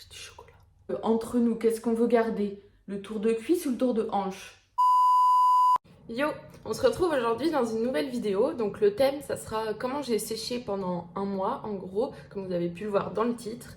C'est du chocolat. Entre nous, qu'est-ce qu'on veut garder? Le tour de cuisse ou le tour de hanche? Yo, on se retrouve aujourd'hui dans une nouvelle vidéo. Donc le thème, ça sera comment j'ai séché pendant un mois, en gros, comme vous avez pu le voir dans le titre.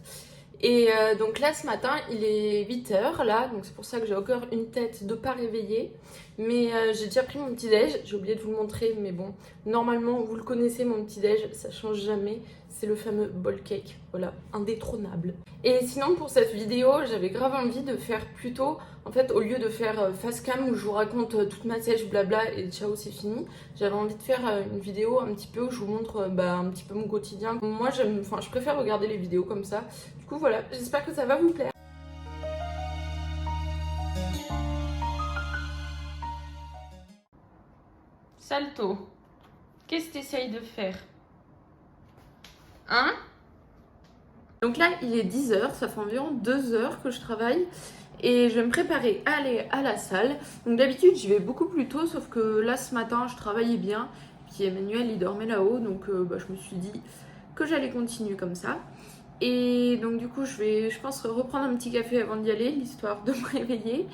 Et donc là, ce matin, il est 8h, là, donc c'est pour ça que j'ai encore une tête de pas réveillée. Mais j'ai déjà pris mon petit-déj, j'ai oublié de vous le montrer, mais bon, normalement, vous le connaissez, mon petit-déj, ça change jamais. C'est le fameux ball cake, voilà, indétrônable. Et sinon, pour cette vidéo, j'avais grave envie de faire plutôt, en fait, au lieu de faire face cam où je vous raconte toute ma sèche, blabla, et ciao, c'est fini, j'avais envie de faire une vidéo un petit peu où je vous montre un petit peu mon quotidien. Moi, je préfère regarder les vidéos comme ça. Du coup, voilà, j'espère que ça va vous plaire. Salto, qu'est-ce que tu essayes de faire? Hein? Donc là, il est 10h, ça fait environ 2 heures que je travaille et je vais me préparer à aller à la salle. Donc d'habitude, j'y vais beaucoup plus tôt, sauf que là, ce matin, je travaillais bien. Puis Emmanuel, il dormait là-haut, donc je me suis dit que j'allais continuer comme ça. Et donc du coup, je pense, reprendre un petit café avant d'y aller, l'histoire de me réveiller.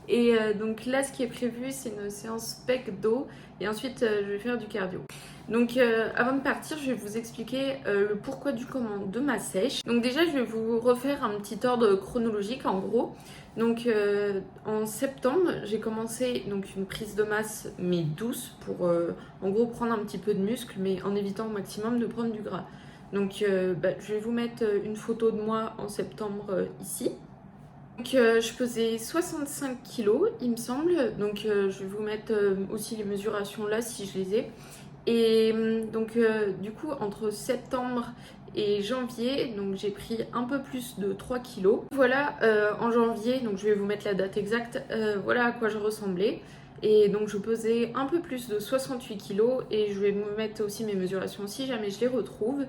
Et donc là, ce qui est prévu, c'est une séance pec d'eau. Et ensuite, je vais faire du cardio. Donc avant de partir, je vais vous expliquer le pourquoi du comment de ma sèche. Donc déjà, je vais vous refaire un petit ordre chronologique en gros. Donc en septembre, j'ai commencé donc une prise de masse mais douce pour en gros prendre un petit peu de muscle mais en évitant au maximum de prendre du gras. Donc je vais vous mettre une photo de moi en septembre ici. Donc je pesais 65 kilos il me semble. Donc je vais vous mettre aussi les mesurations là si je les ai. Et donc du coup entre septembre et janvier, donc j'ai pris un peu plus de 3 kilos. Voilà en janvier, donc je vais vous mettre la date exacte, voilà à quoi je ressemblais. Et donc je pesais un peu plus de 68 kilos et je vais vous mettre aussi mes mesurations si jamais je les retrouve.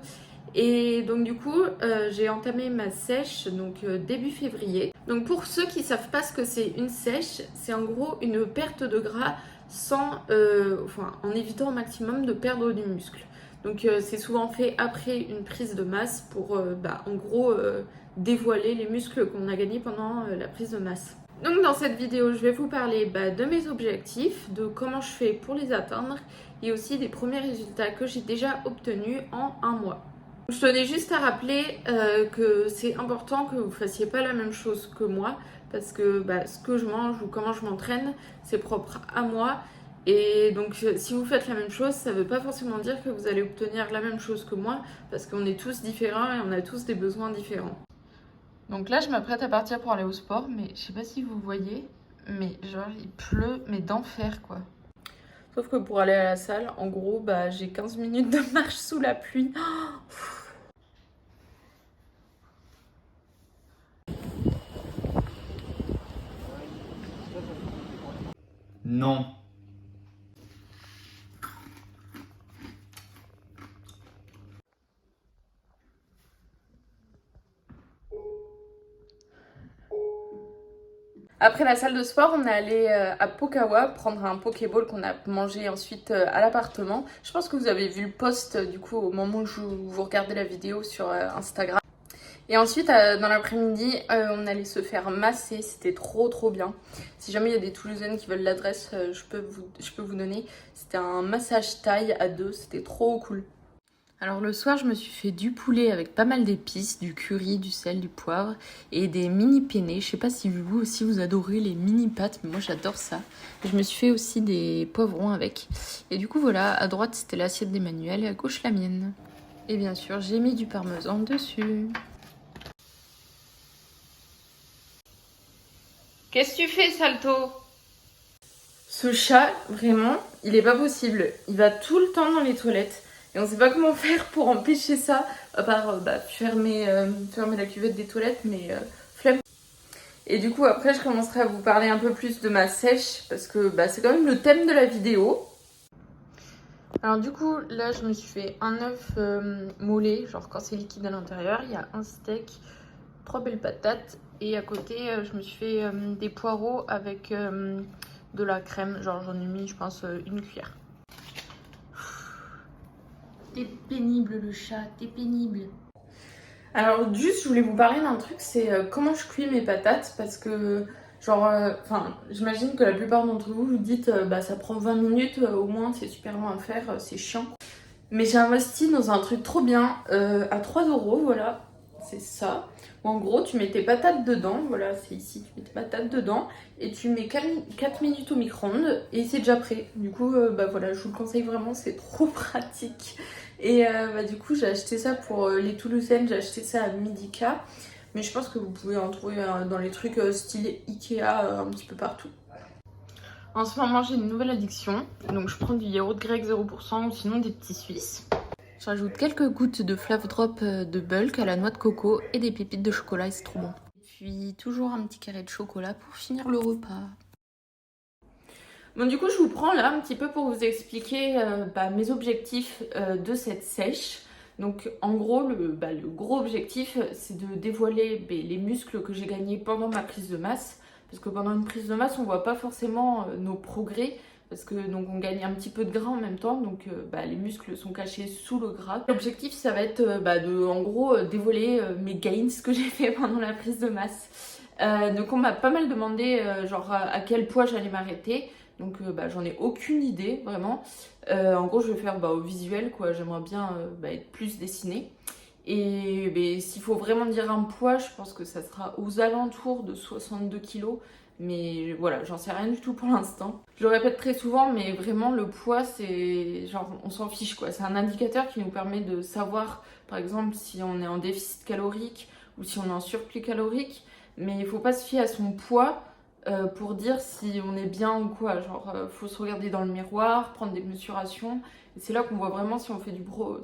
Et donc du coup j'ai entamé ma sèche donc début février. Donc pour ceux qui savent pas ce que c'est une sèche, c'est en gros une perte de gras en évitant au maximum de perdre du muscle. Donc c'est souvent fait après une prise de masse pour en gros dévoiler les muscles qu'on a gagnés pendant la prise de masse. Donc dans cette vidéo, je vais vous parler de mes objectifs, de comment je fais pour les atteindre et aussi des premiers résultats que j'ai déjà obtenus en un mois. Je tenais juste à rappeler que c'est important que vous ne fassiez pas la même chose que moi parce que ce que je mange ou comment je m'entraîne, c'est propre à moi. Et donc si vous faites la même chose, ça ne veut pas forcément dire que vous allez obtenir la même chose que moi parce qu'on est tous différents et on a tous des besoins différents. Donc là, je m'apprête à partir pour aller au sport, mais je sais pas si vous voyez, mais genre il pleut, mais d'enfer quoi. Sauf que pour aller à la salle, en gros, j'ai 15 minutes de marche sous la pluie. Non. Après la salle de sport, on est allé à Pokawa prendre un Pokéball qu'on a mangé ensuite à l'appartement. Je pense que vous avez vu le post du coup au moment où vous regardez la vidéo sur Instagram. Et ensuite, dans l'après-midi, on allait se faire masser. C'était trop bien. Si jamais il y a des Toulousaines qui veulent l'adresse, je peux vous donner. C'était un massage thaï à 2. C'était trop cool. Alors le soir, je me suis fait du poulet avec pas mal d'épices, du curry, du sel, du poivre et des mini penne. Je sais pas si vous aussi vous adorez les mini pâtes, mais moi j'adore ça. Et je me suis fait aussi des poivrons avec. Et du coup voilà, à droite c'était l'assiette d'Emmanuel et à gauche la mienne. Et bien sûr, j'ai mis du parmesan dessus. Qu'est-ce que tu fais, Salto? Ce chat, vraiment, il est pas possible. Il va tout le temps dans les toilettes. Et on sait pas comment faire pour empêcher ça, à part fermer la cuvette des toilettes, mais flemme. Et du coup, après, je commencerai à vous parler un peu plus de ma sèche, parce que c'est quand même le thème de la vidéo. Alors du coup, là, je me suis fait un œuf mollé, genre quand c'est liquide à l'intérieur. Il y a un steak, 3 belles patates. Et à côté, je me suis fait des poireaux avec de la crème. Genre j'en ai mis, je pense, une cuillère. T'es pénible le chat, t'es pénible. Alors juste, je voulais vous parler d'un truc, c'est comment je cuis mes patates parce que genre, j'imagine que la plupart d'entre vous vous dites bah ça prend 20 minutes au moins, c'est super long à faire, c'est chiant. Mais j'ai investi dans un truc trop bien à 3 €, voilà, c'est ça. Où en gros, tu mets tes patates dedans, voilà, c'est ici, tu mets tes patates dedans et tu mets 4 minutes au micro-ondes et c'est déjà prêt. Du coup, bah voilà, je vous le conseille vraiment, c'est trop pratique. Et bah, du coup, j'ai acheté ça pour les Toulousaines, j'ai acheté ça à Midika. Mais je pense que vous pouvez en trouver dans les trucs style Ikea un petit peu partout. En ce moment, j'ai une nouvelle addiction. Donc, je prends du yaourt grec 0% ou sinon des petits suisses. J'ajoute quelques gouttes de Flav Drop de bulk à la noix de coco et des pépites de chocolat et c'est trop bon. Et puis, toujours un petit carré de chocolat pour finir le repas. Bon, du coup, je vous prends là un petit peu pour vous expliquer mes objectifs de cette sèche. Donc, en gros, le gros objectif, c'est de dévoiler les muscles que j'ai gagnés pendant ma prise de masse. Parce que pendant une prise de masse, on voit pas forcément nos progrès. Parce que donc on gagne un petit peu de gras en même temps, donc les muscles sont cachés sous le gras. L'objectif, ça va être de, en gros, dévoiler mes gains que j'ai fait pendant la prise de masse. Donc on m'a pas mal demandé genre à quel poids j'allais m'arrêter. Donc j'en ai aucune idée vraiment. En gros je vais faire au visuel quoi, j'aimerais bien être plus dessinée. Et s'il faut vraiment dire un poids, je pense que ça sera aux alentours de 62 kilos. Mais voilà, j'en sais rien du tout pour l'instant. Je le répète très souvent, mais vraiment le poids c'est genre on s'en fiche quoi. C'est un indicateur qui nous permet de savoir par exemple si on est en déficit calorique ou si on est en surplus calorique. Mais il faut pas se fier à son poids pour dire si on est bien ou quoi. Genre, faut se regarder dans le miroir, prendre des mesurations. Et c'est là qu'on voit vraiment si on fait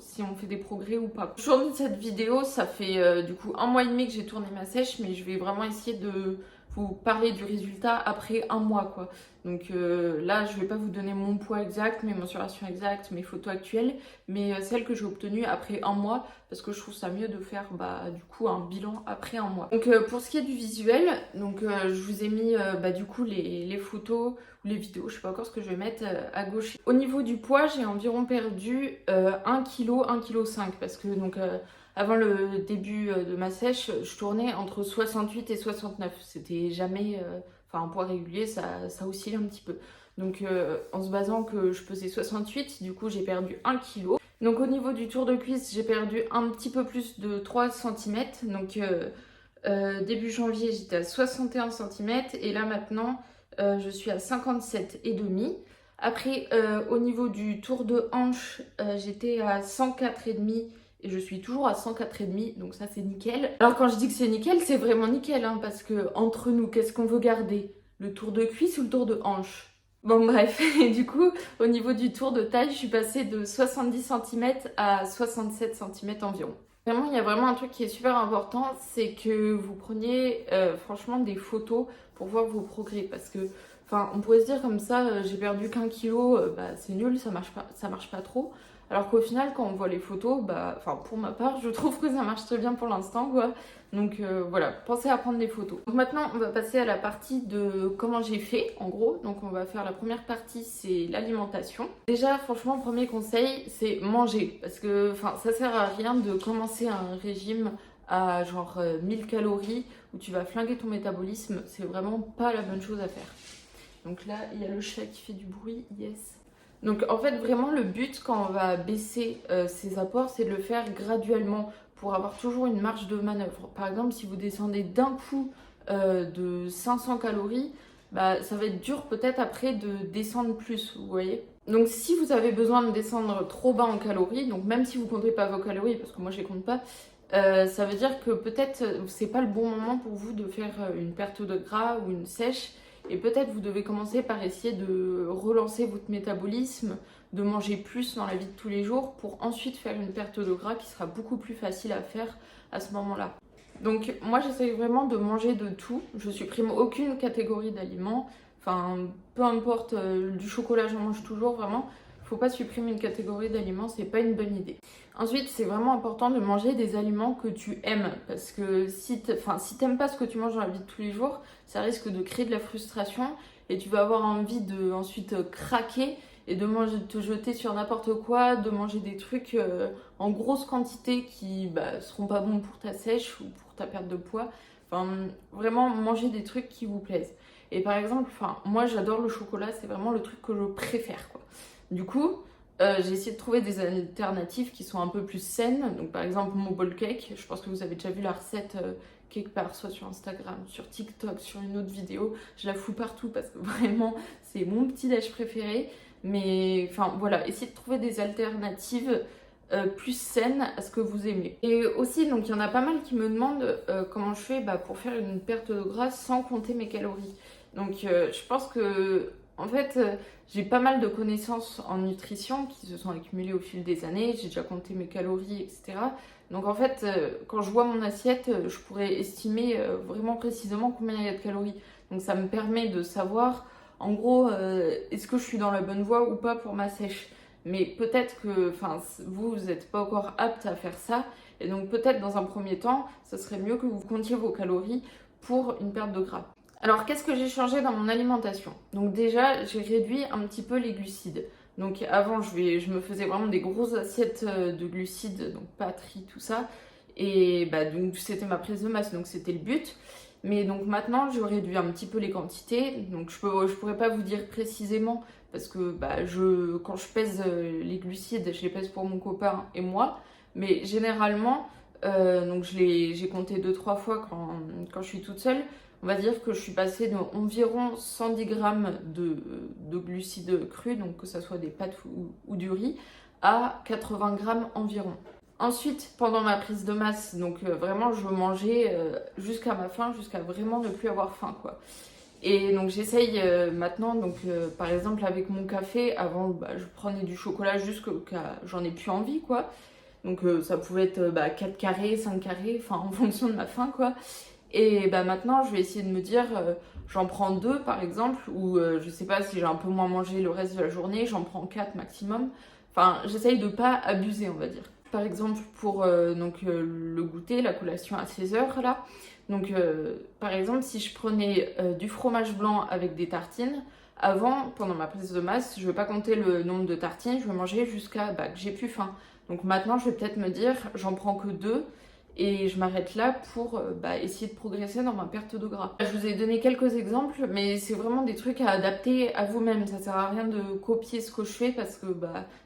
si on fait des progrès ou pas. Aujourd'hui, cette vidéo, ça fait du coup 1 mois et demi que j'ai tourné ma sèche, mais je vais vraiment essayer de vous parler du résultat après 1 mois quoi. Donc là, je vais pas vous donner mon poids exact, mes mensurations exactes, mes photos actuelles, mais celles que j'ai obtenues après 1 mois, parce que je trouve ça mieux de faire du coup un bilan après 1 mois. Donc pour ce qui est du visuel, donc je vous ai mis du coup les photos ou les vidéos, je sais pas encore ce que je vais mettre à gauche. Au niveau du poids, j'ai environ perdu 1 kg, 1,5 kg parce que donc avant le début de ma sèche, je tournais entre 68 et 69. C'était jamais un poids régulier, ça oscille un petit peu. Donc en se basant que je pesais 68, du coup j'ai perdu 1 kg. Donc au niveau du tour de cuisse, j'ai perdu un petit peu plus de 3 cm. Donc début janvier, j'étais à 61 cm et là maintenant, je suis à 57,5. Après, au niveau du tour de hanche, j'étais à 104,5 et je suis toujours à 104,5, donc ça c'est nickel. Alors quand je dis que c'est nickel, c'est vraiment nickel, hein, parce que entre nous, qu'est-ce qu'on veut garder? Le tour de cuisse ou le tour de hanche? Bon bref, et du coup, au niveau du tour de taille, je suis passée de 70 cm à 67 cm environ. Vraiment, il y a vraiment un truc qui est super important, c'est que vous preniez franchement des photos pour voir vos progrès. Parce que, on pourrait se dire comme ça, j'ai perdu qu'un kilo, c'est nul, ça marche pas trop. Alors qu'au final, quand on voit les photos, pour ma part, je trouve que ça marche très bien pour l'instant, quoi. Donc voilà, pensez à prendre des photos. Donc maintenant, on va passer à la partie de comment j'ai fait, en gros. Donc on va faire la première partie, c'est l'alimentation. Déjà, franchement, premier conseil, c'est manger. Parce que ça sert à rien de commencer un régime à genre 1000 calories où tu vas flinguer ton métabolisme. C'est vraiment pas la bonne chose à faire. Donc là, il y a le chat qui fait du bruit, yes. Donc en fait, vraiment, le but quand on va baisser ses apports, c'est de le faire graduellement pour avoir toujours une marge de manœuvre. Par exemple, si vous descendez d'un coup de 500 calories, ça va être dur peut-être après de descendre plus, vous voyez. Donc si vous avez besoin de descendre trop bas en calories, donc même si vous comptez pas vos calories, parce que moi je les compte pas, ça veut dire que peut-être c'est pas le bon moment pour vous de faire une perte de gras ou une sèche. Et peut-être vous devez commencer par essayer de relancer votre métabolisme, de manger plus dans la vie de tous les jours pour ensuite faire une perte de gras qui sera beaucoup plus facile à faire à ce moment-là. Donc moi j'essaye vraiment de manger de tout, je supprime aucune catégorie d'aliments, peu importe, du chocolat j'en mange toujours vraiment. Faut pas supprimer une catégorie d'aliments, c'est pas une bonne idée. Ensuite, c'est vraiment important de manger des aliments que tu aimes parce que si t'aimes pas ce que tu manges dans la vie de tous les jours, ça risque de créer de la frustration et tu vas avoir envie de ensuite craquer et de te jeter sur n'importe quoi, de manger des trucs en grosse quantité qui seront pas bons pour ta sèche ou pour ta perte de poids. Enfin, vraiment manger des trucs qui vous plaisent. Et par exemple, moi j'adore le chocolat, c'est vraiment le truc que je préfère, quoi. Du coup, j'ai essayé de trouver des alternatives qui sont un peu plus saines. Donc par exemple, mon bowl cake, je pense que vous avez déjà vu la recette quelque part, soit sur Instagram, sur TikTok, sur une autre vidéo. Je la fous partout parce que vraiment, c'est mon petit déj préféré. Mais enfin voilà, essayez de trouver des alternatives plus saines à ce que vous aimez. Et aussi, donc il y en a pas mal qui me demandent comment je fais pour faire une perte de gras sans compter mes calories. Donc je pense que en fait j'ai pas mal de connaissances en nutrition qui se sont accumulées au fil des années. J'ai déjà compté mes calories, etc. Donc en fait quand je vois mon assiette, je pourrais estimer vraiment précisément combien il y a de calories. Donc ça me permet de savoir en gros est-ce que je suis dans la bonne voie ou pas pour ma sèche. Mais peut-être que vous n'êtes pas encore apte à faire ça. Et donc peut-être dans un premier temps, ça serait mieux que vous comptiez vos calories pour une perte de gras. Alors qu'est-ce que j'ai changé dans mon alimentation? Donc déjà, j'ai réduit un petit peu les glucides. Donc avant, je me faisais vraiment des grosses assiettes de glucides, donc pâtes, riz, tout ça. Et donc c'était ma prise de masse, donc c'était le but. Mais donc maintenant, je réduis un petit peu les quantités. Donc je pourrais pas vous dire précisément parce que quand je pèse les glucides, je les pèse pour mon copain et moi. Mais généralement, donc j'ai compté 2-3 fois quand je suis toute seule. On va dire que je suis passée d'environ 110 grammes de glucides crus, donc que ça soit des pâtes ou du riz, à 80 grammes environ. Ensuite, pendant ma prise de masse, donc vraiment je mangeais jusqu'à ma faim, jusqu'à vraiment ne plus avoir faim, quoi. Et donc j'essaye maintenant, donc par exemple avec mon café, avant je prenais du chocolat jusqu'à j'en ai plus envie, quoi. Donc ça pouvait être 4 carrés, 5 carrés, enfin en fonction de ma faim, quoi. Et maintenant je vais essayer de me dire, j'en prends 2 par exemple, ou je sais pas si j'ai un peu moins mangé le reste de la journée, j'en prends 4 maximum. Enfin j'essaye de pas abuser, on va dire. Par exemple pour le goûter, la collation à 16h là. Donc par exemple si je prenais du fromage blanc avec des tartines, avant, pendant ma prise de masse, je vais pas compter le nombre de tartines, je vais manger jusqu'à que j'ai plus faim. Donc maintenant je vais peut-être me dire, j'en prends que 2 et je m'arrête là pour essayer de progresser dans ma perte de gras. Je vous ai donné quelques exemples, mais c'est vraiment des trucs à adapter à vous-même. Ça sert à rien de copier ce que je fais parce que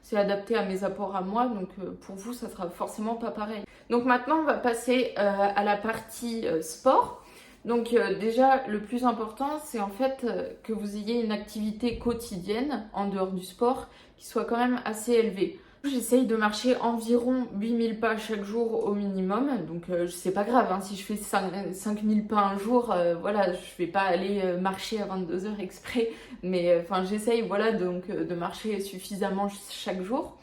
c'est adapté à mes apports à moi, donc pour vous ça sera forcément pas pareil. Donc maintenant on va passer à la partie sport. Donc déjà le plus important c'est en fait que vous ayez une activité quotidienne en dehors du sport qui soit quand même assez élevée. J'essaye de marcher environ 8000 pas chaque jour au minimum, donc c'est pas grave, hein, si je fais 5000 pas un jour, voilà, je vais pas aller marcher à 22h exprès, mais j'essaye voilà, donc, de marcher suffisamment chaque jour.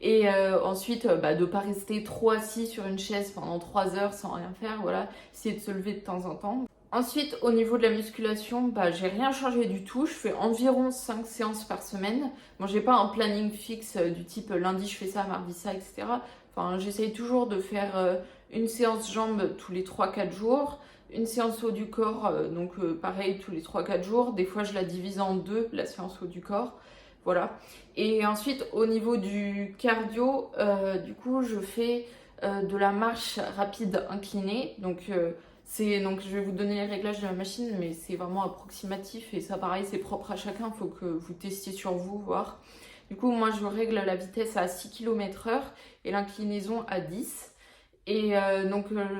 Et ensuite, de pas rester trop assis sur une chaise pendant 3 heures sans rien faire, voilà, essayer de se lever de temps en temps. Ensuite, au niveau de la musculation, j'ai rien changé du tout. Je fais environ 5 séances par semaine. Bon, j'ai pas un planning fixe du type lundi je fais ça, mardi ça, etc. J'essaye toujours de faire une séance jambes tous les 3-4 jours, une séance haut du corps, pareil tous les 3-4 jours. Des fois, je la divise en 2, la séance haut du corps. Voilà. Et ensuite, au niveau du cardio, du coup, je fais de la marche rapide inclinée. Donc, je vais vous donner les réglages de la machine, mais c'est vraiment approximatif et ça pareil c'est propre à chacun, il faut que vous testiez sur vous, voir. Du coup moi je règle la vitesse à 6 km/h et l'inclinaison à 10. Et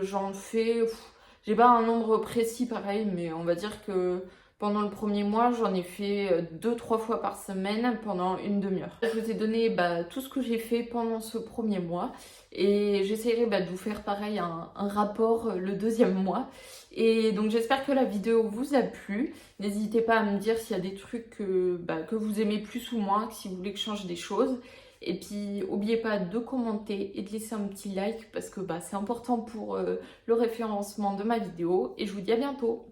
j'en fais, j'ai pas un nombre précis pareil, mais on va dire que pendant le premier mois, j'en ai fait 2-3 fois par semaine pendant une demi-heure. Je vous ai donné tout ce que j'ai fait pendant ce premier mois et j'essaierai de vous faire pareil un rapport le deuxième mois. Et donc j'espère que la vidéo vous a plu. N'hésitez pas à me dire s'il y a des trucs que vous aimez plus ou moins, si vous voulez que je change des choses. Et puis n'oubliez pas de commenter et de laisser un petit like parce que c'est important pour le référencement de ma vidéo. Et je vous dis à bientôt.